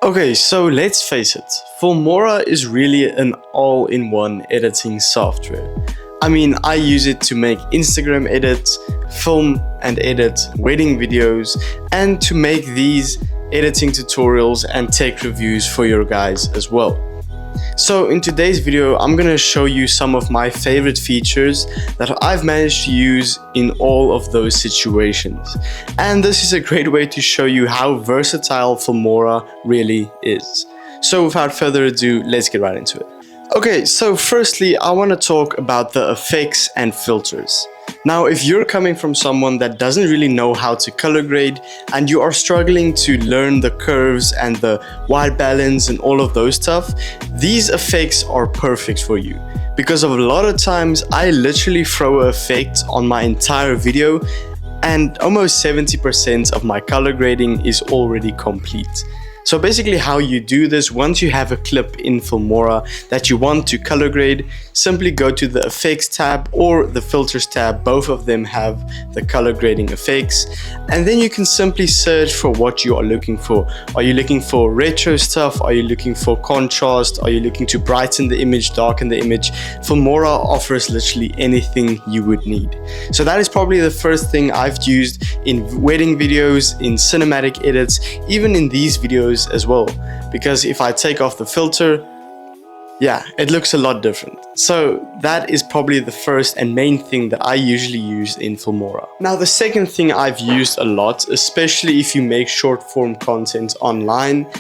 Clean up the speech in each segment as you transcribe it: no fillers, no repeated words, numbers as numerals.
Okay, so let's face it, Filmora is really an all-in-one editing software. I mean, I use it to make Instagram edits, film and edit wedding videos, and to make these editing tutorials and tech reviews for your guys as well. So in today's video, I'm gonna show you some of my favorite features that I've managed to use in all of those situations. And this is a great way to show you how versatile Filmora really is. So without further ado, let's get right into it. Okay, so firstly, I want to talk about the effects and filters. Now, if you're coming from someone that doesn't really know how to color grade and you are struggling to learn the curves and the white balance and all of those stuff, these effects are perfect for you. Because of a lot of times, I literally throw an effect on my entire video and almost 70% of my color grading is already complete. So basically how you do this, once you have a clip in Filmora that you want to color grade, simply go to the effects tab or the filters tab. Both of them have the color grading effects, and then you can simply search for what you are looking for. Are you looking for retro stuff? Are you looking for contrast? Are you looking to brighten the image, darken the image? Filmora offers literally anything you would need. So that is probably the first thing I've used in wedding videos, in cinematic edits, even in these videos as well, because if I take off the filter, yeah, it looks a lot different. So that is probably the first and main thing that I usually use in Filmora. Now the second thing I've used a lot, especially if you make short form content online,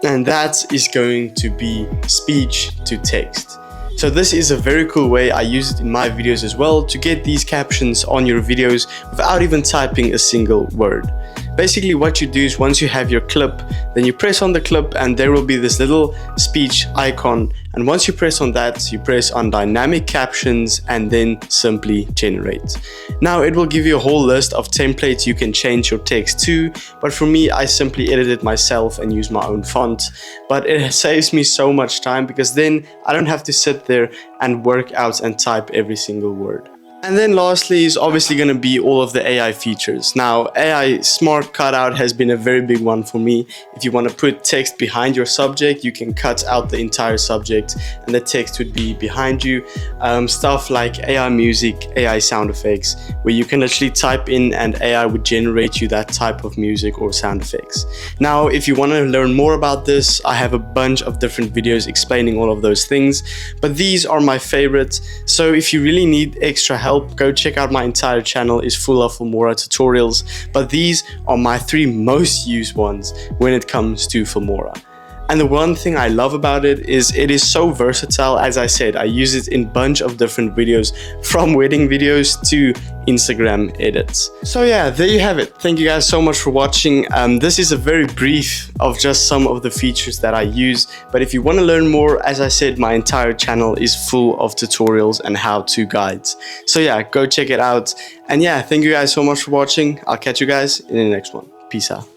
and that is going to be speech to text. So this is a very cool way. I use it in my videos as well to get these captions on your videos without even typing a single word. Basically what you do is once you have your clip, then you press on the clip and there will be this little speech icon, and once you press on that, you press on dynamic captions and then simply generate. Now it will give you a whole list of templates you can change your text to, but for me I simply edit it myself and use my own font. But it saves me so much time because then I don't have to sit there and work out and type every single word. And then lastly is obviously going to be all of the AI features. Now, AI smart cutout has been a very big one for me. If you want to put text behind your subject, you can cut out the entire subject and the text would be behind you. Stuff like AI music, AI sound effects, where you can literally type in and AI would generate you that type of music or sound effects. Now, if you want to learn more about this, I have a bunch of different videos explaining all of those things, but these are my favorites. So if you really need extra help, go check out my entire channel. Is full of Filmora tutorials, but these are my 3 most used ones when it comes to Filmora. And the one thing I love about it is so versatile. As I said, I use it in a bunch of different videos, from wedding videos to Instagram edits. So yeah, there you have it. Thank you guys so much for watching. This is a very brief of just some of the features that I use, but if you want to learn more, as I said, my entire channel is full of tutorials and how-to guides. So yeah, go check it out. And yeah, thank you guys so much for watching. I'll catch you guys in the next one. Peace out.